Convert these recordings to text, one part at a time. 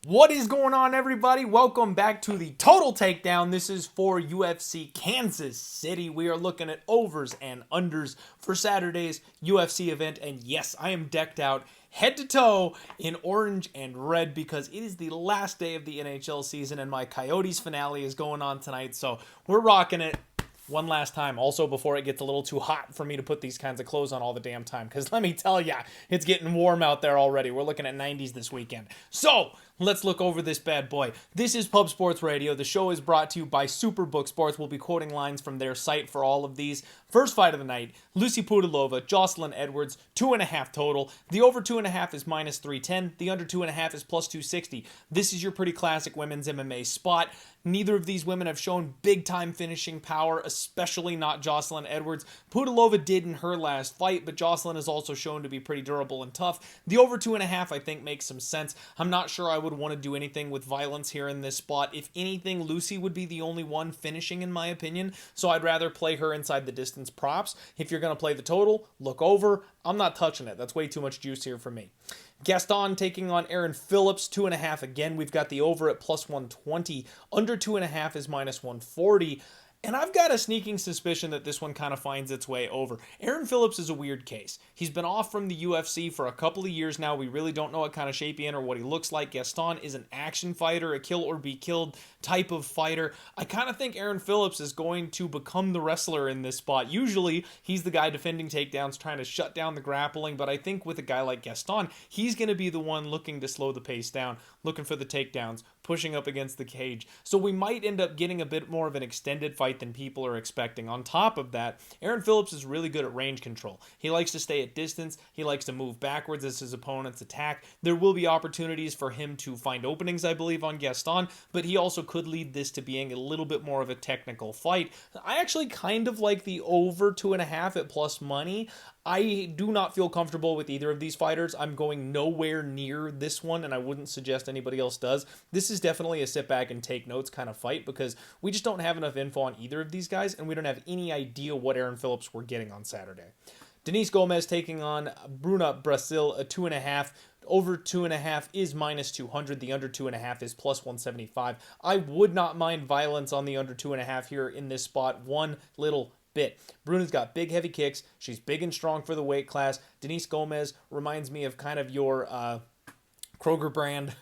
What is going on, everybody? Welcome back to the Total Takedown. This is for UFC Kansas City. We are looking at overs and unders for Saturday's UFC event. And yes, I am decked out head to toe in orange and red because it is the last day of the NHL season and my Coyotes finale is going on tonight. So we're rocking it one last time. Also, before it gets a little too hot for me to put these kinds of clothes on all the damn time, because let me tell ya, it's getting warm out there already. We're looking at 90s this weekend. So let's look over this bad boy. This is Pub Sports Radio. The show is brought to you by Superbook Sports. We'll be quoting lines from their site for all of these. First fight of the night, Lucy Pudilova, Jocelyn Edwards, 2.5 total. The over 2.5 is minus 310. The under 2.5 is plus 260. This is your pretty classic women's MMA spot. Neither of these women have shown big-time finishing power, especially not Jocelyn Edwards. Pudilova did in her last fight, but Jocelyn has also shown to be pretty durable and tough. The over 2.5, I think, makes some sense. I'm not sure I would want to do anything with violence here in this spot. If anything, Lucy would be the only one finishing, in my opinion, so I'd rather play her inside the distance props. If you're going to play the total, look over. I'm not touching it. That's way too much juice here for me. Gaston taking on Aaron Phillips, 2.5. Again, we've got the over at plus 120. Under 2.5 is minus 140. And I've got a sneaking suspicion that this one kind of finds its way over. Aaron Phillips is a weird case. He's been off from the UFC for a couple of years now. We really don't know what kind of shape he's in or what he looks like. Gaston is an action fighter, a kill or be killed type of fighter. I kind of think Aaron Phillips is going to become the wrestler in this spot. Usually, he's the guy defending takedowns, trying to shut down the grappling, but I think with a guy like Gaston, he's going to be the one looking to slow the pace down, looking for the takedowns, pushing up against the cage. So we might end up getting a bit more of an extended fight than people are expecting. On top of that, Aaron Phillips is really good at range control. He likes to stay at distance. He likes to move backwards as his opponents attack. There will be opportunities for him to find openings, I believe, on Gaston, but he also could lead this to being a little bit more of a technical fight. I actually kind of like the over 2.5 at plus money. I do not feel comfortable with either of these fighters. I'm going nowhere near this one, and I wouldn't suggest anybody else does. This is definitely a sit back and take notes kind of fight because we just don't have enough info on either of these guys, and we don't have any idea what Aaron Phillips we're getting on Saturday. Denise Gomez taking on Bruna Brasil, a 2.5. Over 2.5 is minus 200. The under 2.5 is plus 175. I would not mind violence on the under 2.5 here in this spot one little bit. Bruna's got big, heavy kicks. She's big and strong for the weight class. Denise Gomez reminds me of kind of your Kroger brand,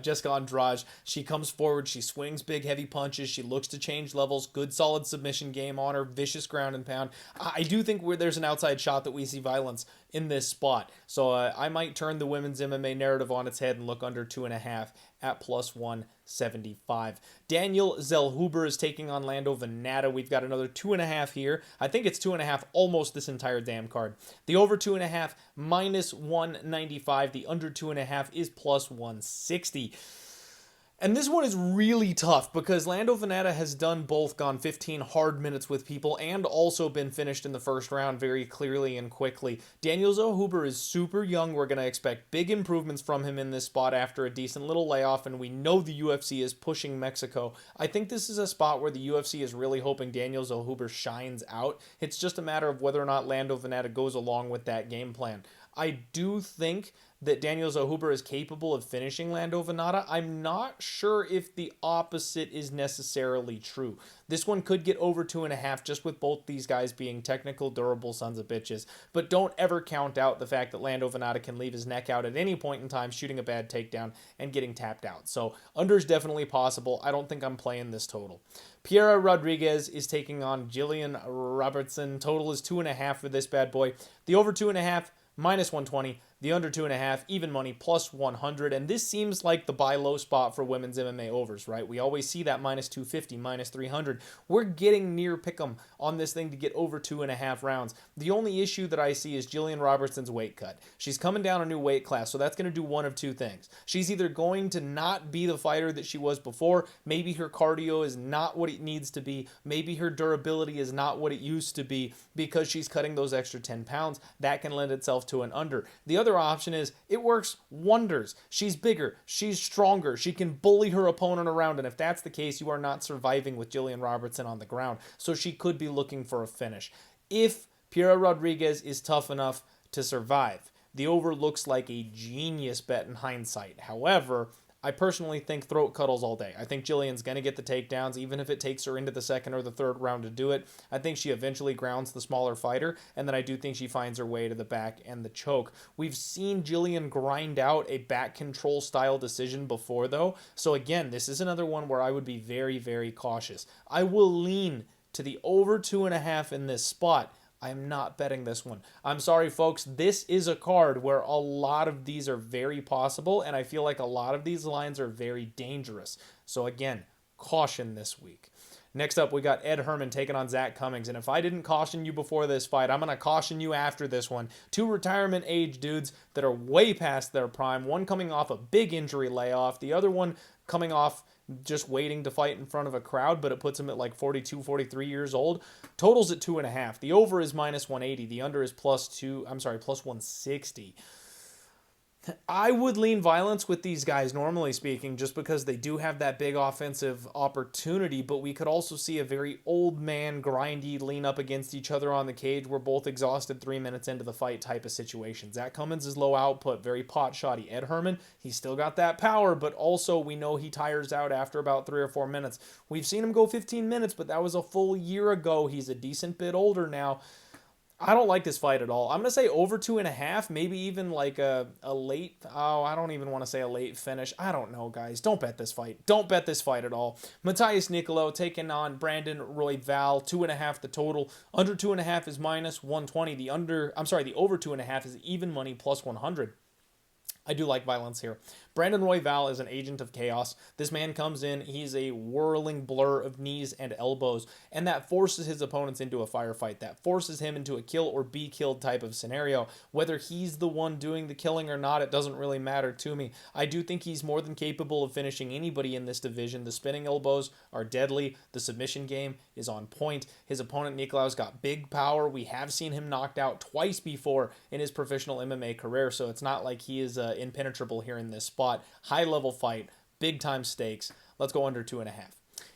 Jessica Andrade. She comes forward, she swings big, heavy punches, she looks to change levels, good, solid submission game on her, vicious ground and pound. I do think there's an outside shot that we see violence in this spot. So I might turn the women's MMA narrative on its head and look under 2.5 at plus 175. Daniel Zellhuber is taking on Lando Vannata. We've got another 2.5 here. I think it's 2.5 almost this entire damn card. The over 2.5 minus 195. The under 2.5 is plus 160. And this one is really tough because Lando Vannata has done both, gone 15 hard minutes with people and also been finished in the first round very clearly and quickly. Daniel Zellhuber is super young. We're going to expect big improvements from him in this spot after a decent little layoff, and we know the UFC is pushing Mexico. I think this is a spot where the UFC is really hoping Daniel Zellhuber shines out. It's just a matter of whether or not Lando Vannata goes along with that game plan. I do think that Daniel Zellhuber is capable of finishing Lando Vannata. I'm not sure if the opposite is necessarily true. This one could get over 2.5 just with both these guys being technical, durable sons of bitches. But don't ever count out the fact that Lando Vannata can leave his neck out at any point in time, shooting a bad takedown and getting tapped out. So under is definitely possible. I don't think I'm playing this total. Piera Rodriguez is taking on Jillian Robertson. Total is 2.5 for this bad boy. The over 2.5 minus 120, the under 2.5, even money, plus 100. And this seems like the buy low spot for women's MMA overs, right? We always see that minus 250, minus 300. We're getting near pick'em on this thing to get over 2.5 rounds. The only issue that I see is Jillian Robertson's weight cut. She's coming down a new weight class, so that's going to do one of two things. She's either going to not be the fighter that she was before. Maybe her cardio is not what it needs to be. Maybe her durability is not what it used to be because she's cutting those extra 10 pounds. That can lend itself to an under. The other option is it works wonders. She's bigger. She's stronger. She can bully her opponent around. And if that's the case, you are not surviving with Jillian Robertson on the ground. So she could be looking for a finish. If Piera Rodriguez is tough enough to survive, the over looks like a genius bet in hindsight. However, I personally think throat cuddles all day. I think Jillian's going to get the takedowns, even if it takes her into the second or the third round to do it. I think she eventually grounds the smaller fighter, and then I do think she finds her way to the back and the choke. We've seen Jillian grind out a back control style decision before, though. So again, this is another one where I would be very, very cautious. I will lean to the over 2.5 in this spot. I am not betting this one. I'm sorry, folks. This is a card where a lot of these are very possible, and I feel like a lot of these lines are very dangerous. So again, caution this week. Next up, we got Ed Herman taking on Zach Cummings. And if I didn't caution you before this fight, I'm going to caution you after this one. Two retirement age dudes that are way past their prime. One coming off a big injury layoff. The other one coming off just waiting to fight in front of a crowd, but it puts him at like 42, 43 years old. Totals at 2.5. The over is minus 180. The under is plus 160. I would lean violence with these guys, normally speaking, just because they do have that big offensive opportunity, but we could also see a very old man, grindy, lean up against each other on the cage. We're both exhausted 3 minutes into the fight type of situation. Zach Cummings is low output, very pot-shotty. Ed Herman, he's still got that power, but also we know he tires out after about 3 or 4 minutes. We've seen him go 15 minutes, but that was a full year ago. He's a decent bit older now. I don't like this fight at all. I'm going to say over 2.5, maybe even like a late, I don't even want to say a late finish. I don't know, guys. Don't bet this fight. Don't bet this fight at all. Matheus Nicolau taking on Brandon Royval, 2.5 the total. Under 2.5 is minus 120. The over 2.5 is even money plus 100. I do like violence here. Brandon Royval is an agent of chaos. This man comes in, he's a whirling blur of knees and elbows, and that forces his opponents into a firefight. That forces him into a kill or be killed type of scenario. Whether he's the one doing the killing or not, it doesn't really matter to me. I do think he's more than capable of finishing anybody in this division. The spinning elbows are deadly. The submission game is on point. His opponent, Nicolau's got big power. We have seen him knocked out twice before in his professional MMA career, so it's not like he is impenetrable here in this spot. High level fight, big time stakes. Let's go under 2.5.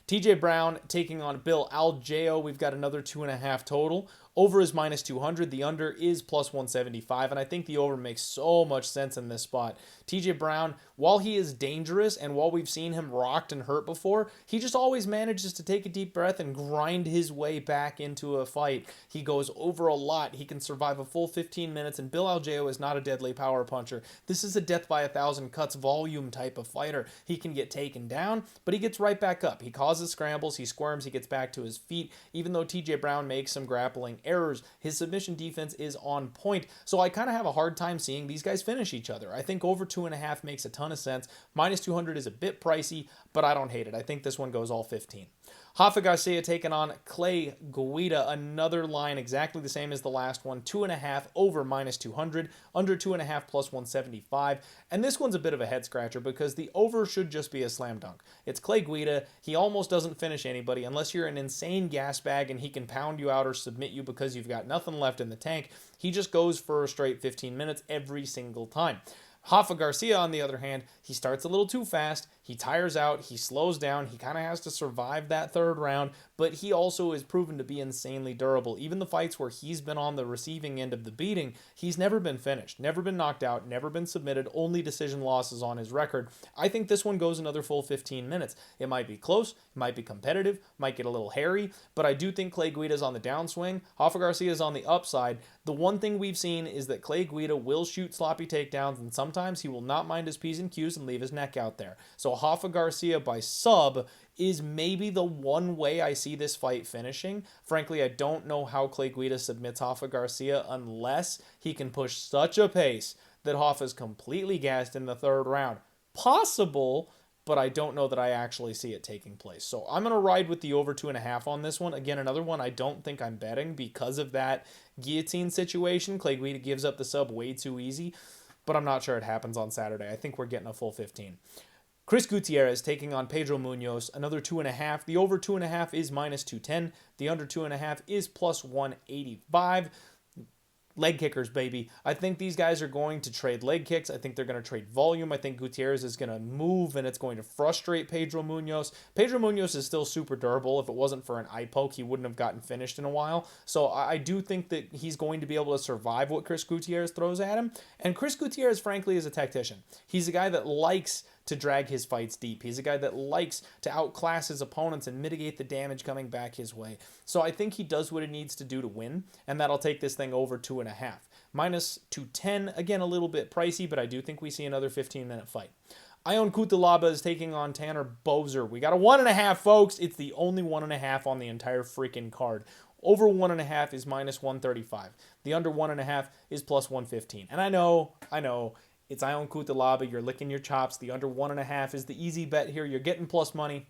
TJ Brown taking on Bill Algeo. We've got another 2.5 total. Over is minus 200. The under is plus 175. And I think the over makes so much sense in this spot. TJ Brown, while he is dangerous and while we've seen him rocked and hurt before, he just always manages to take a deep breath and grind his way back into a fight. He goes over a lot. He can survive a full 15 minutes. And Bill Algeo is not a deadly power puncher. This is a death by 1,000 cuts volume type of fighter. He can get taken down, but he gets right back up. He causes scrambles. He squirms. He gets back to his feet. Even though TJ Brown makes some grappling errors, his submission defense is on point. So I kind of have a hard time seeing these guys finish each other. I think over 2.5 makes a ton of sense. Minus 200 is a bit pricey, but I don't hate it. I think this one goes all 15. Rafa García taking on Clay Guida. Another line exactly the same as the last one. 2.5 over minus 200. Under 2.5 plus 175. And this one's a bit of a head scratcher because the over should just be a slam dunk. It's Clay Guida. He almost doesn't finish anybody unless you're an insane gas bag and he can pound you out or submit you because you've got nothing left in the tank. He just goes for a straight 15 minutes every single time. Rafa García, on the other hand, he starts a little too fast, he tires out, he slows down, he kind of has to survive that third round, but he also is proven to be insanely durable. Even the fights where he's been on the receiving end of the beating, he's never been finished, never been knocked out, never been submitted, only decision losses on his record. I think this one goes another full 15 minutes. It might be close, it might be competitive, might get a little hairy, but I do think Clay Guida's on the downswing, Rafa García on the upside. The one thing we've seen is that Clay Guida will shoot sloppy takedowns, and sometimes he will not mind his P's and Q's and leave his neck out there. So Rafa García by sub is maybe the one way I see this fight finishing. Frankly, I don't know how Clay Guida submits Rafa García unless he can push such a pace that Rafa's completely gassed in the third round. Possible, but I don't know that I actually see it taking place. So I'm going to ride with the over 2.5 on this one. Again, another one I don't think I'm betting because of that guillotine situation. Clay Guida gives up the sub way too easy, but I'm not sure it happens on Saturday. I think we're getting a full 15. Chris Gutiérrez taking on Pedro Munhoz, another 2.5. The over 2.5 is minus 210. The under 2.5 is plus 185. leg kickers, baby. I think these guys are going to trade leg kicks. I think they're going to trade volume. I think Gutiérrez is going to move, and it's going to frustrate Pedro Munhoz. Pedro Munhoz is still super durable. If it wasn't for an eye poke, he wouldn't have gotten finished in a while. So I do think that he's going to be able to survive what Chris Gutiérrez throws at him. And Chris Gutiérrez, frankly, is a tactician. He's a guy that likes to drag his fights deep. He's a guy that likes to outclass his opponents and mitigate the damage coming back his way. So I think he does what he needs to do to win, and that'll take this thing over 2.5. Minus 210, again, a little bit pricey, but I do think we see another 15-minute fight. Ion Cuțelaba is taking on Tanner Boser. We got a 1.5, folks. It's the only 1.5 on the entire freaking card. Over 1.5 is minus 135. The under 1.5 is plus 115. And I know, it's Ion Cuțelaba. You're licking your chops. The under 1.5 is the easy bet here. You're getting plus money.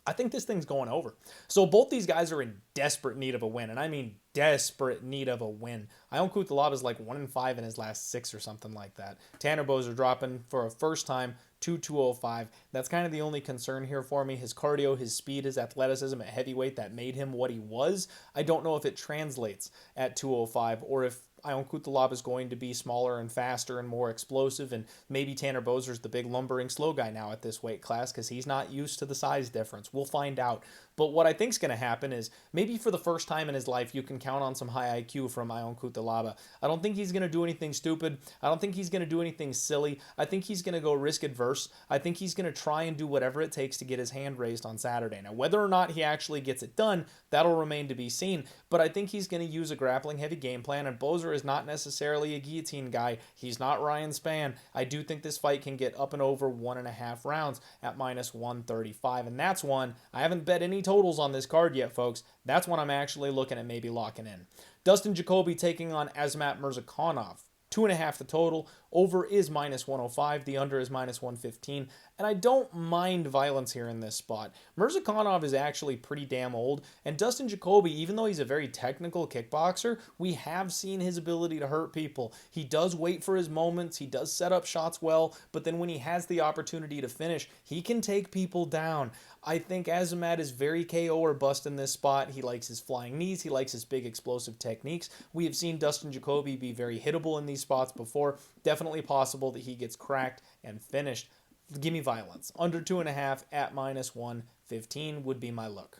I think this thing's going over. So both these guys are in desperate need of a win, and I mean desperate need of a win. Ion Cuțelaba is like 1-5 in his last 6 or something like that. Tanner Boser dropping for a first time to 205. That's kind of the only concern here for me. His cardio, his speed, his athleticism at heavyweight that made him what he was. I don't know if it translates at 205 or if Ion Cuțelaba is going to be smaller and faster and more explosive, and maybe Tanner Boser's the big lumbering slow guy now at this weight class because he's not used to the size difference. We'll find out. But what I think is going to happen is maybe for the first time in his life you can count on some high IQ from Ion Cuțelaba. I don't think he's going to do anything stupid. I don't think he's going to do anything silly. I think he's going to go risk adverse. I think he's going to try and do whatever it takes to get his hand raised on Saturday. Now, whether or not he actually gets it done, that'll remain to be seen. But I think he's going to use a grappling heavy game plan, and Boser is not necessarily a guillotine guy. He's not Ryan Spann. I do think this fight can get up and over 1.5 rounds at minus 135, and that's one I haven't bet any totals on this card yet, folks. That's one I'm actually looking at maybe locking in. Dustin Jacoby taking on Azamat Murzakanov. 2.5 the total. Over is minus 105. The under is minus 115. And I don't mind violence here in this spot. Murzakanov is actually pretty damn old. And Dustin Jacoby, even though he's a very technical kickboxer, we have seen his ability to hurt people. He does wait for his moments. He does set up shots well. But then when he has the opportunity to finish, he can take people down. I think Azamat is very KO or bust in this spot. He likes his flying knees. He likes his big explosive techniques. We have seen Dustin Jacoby be very hittable in these spots before. Definitely possible that he gets cracked and finished. Give me violence. Under 2.5 at minus 115 would be my look.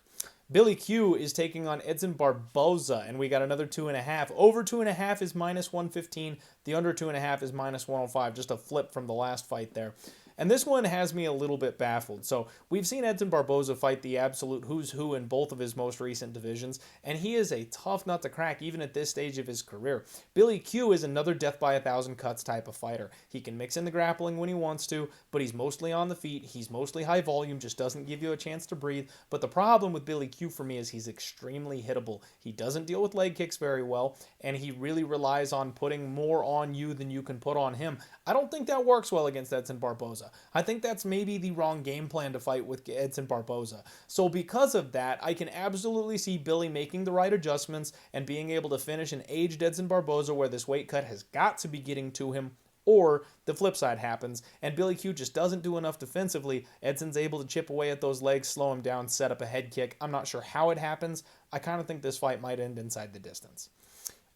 Billy Q is taking on Edson Barboza, and we got another 2.5. Over 2.5 is minus 115. The under 2.5 is minus 105. Just a flip from the last fight there. And this one has me a little bit baffled. So we've seen Edson Barboza fight the absolute who's who in both of his most recent divisions, and he is a tough nut to crack even at this stage of his career. Billy Q is another death by 1,000 cuts type of fighter. He can mix in the grappling when he wants to, but he's mostly on the feet. He's mostly high volume, just doesn't give you a chance to breathe. But the problem with Billy Q for me is he's extremely hittable. He doesn't deal with leg kicks very well, and he really relies on putting more on you than you can put on him. I don't think that works well against Edson Barboza. I think that's maybe the wrong game plan to fight with Edson Barboza. So because of that, I can absolutely see Billy making the right adjustments and being able to finish an aged Edson Barboza where this weight cut has got to be getting to him, or the flip side happens and Billy Q just doesn't do enough defensively. Edson's able to chip away at those legs, slow him down, set up a head kick. I'm not sure how it happens. I kind of think this fight might end inside the distance.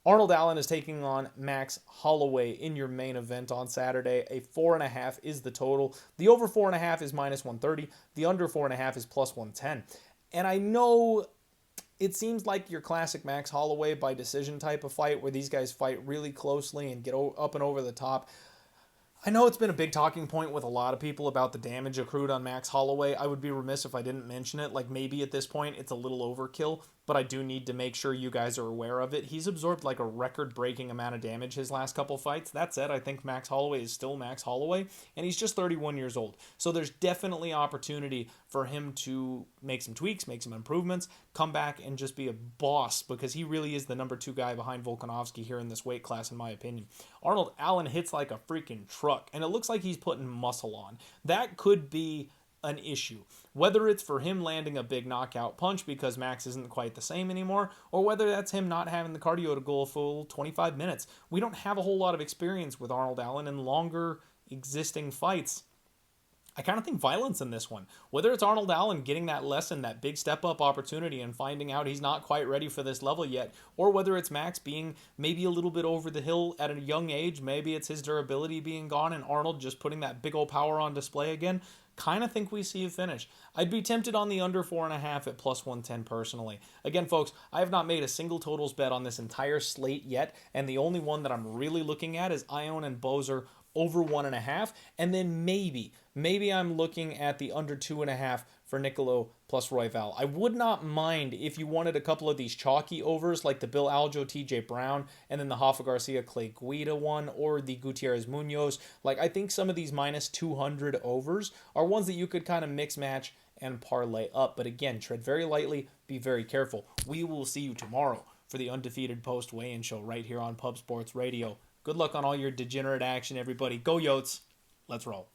Arnold Allen is taking on Max Holloway in your main event on Saturday. A 4.5 is the total. The over 4.5 is minus 130. The under 4.5 is plus 110. And I know it seems like your classic Max Holloway by decision type of fight where these guys fight really closely and get up and over the top. I know it's been a big talking point with a lot of people about the damage accrued on Max Holloway. I would be remiss if I didn't mention it. Like maybe at this point it's a little overkill, but I do need to make sure you guys are aware of it. He's absorbed like a record-breaking amount of damage his last couple fights. That said, I think Max Holloway is still Max Holloway, and he's just 31 years old. So there's definitely opportunity for him to make some tweaks, make some improvements, come back and just be a boss, because he really is the number 2 guy behind Volkanovski here in this weight class, in my opinion. Arnold Allen hits like a freaking truck, and it looks like he's putting muscle on. That could be an issue. Whether it's for him landing a big knockout punch because Max isn't quite the same anymore, or whether that's him not having the cardio to go a full 25 minutes. We don't have a whole lot of experience with Arnold Allen in longer existing fights. I kind of think violence in this one. Whether it's Arnold Allen getting that lesson, that big step-up opportunity and finding out he's not quite ready for this level yet, or whether it's Max being maybe a little bit over the hill at a young age, maybe it's his durability being gone and Arnold just putting that big old power on display again, kind of think we see a finish. I'd be tempted on the under 4.5 at plus 110 personally. Again, folks, I have not made a single totals bet on this entire slate yet, and the only one that I'm really looking at is Ion and Boser over 1.5, and then maybe I'm looking at the under 2.5 for Nicolo plus Royval. I would not mind if you wanted a couple of these chalky overs like the Bill Algeo, TJ Brown, and then the Rafa García, Clay Guida one, or the Gutiérrez Munhoz. Like, I think some of these minus 200 overs are ones that you could kind of mix match and parlay up. But again, tread very lightly, be very careful. We will see you tomorrow for the Undefeated Post Weigh-In Show right here on Pub Sports Radio. Good luck on all your degenerate action, everybody. Go Yotes. Let's roll.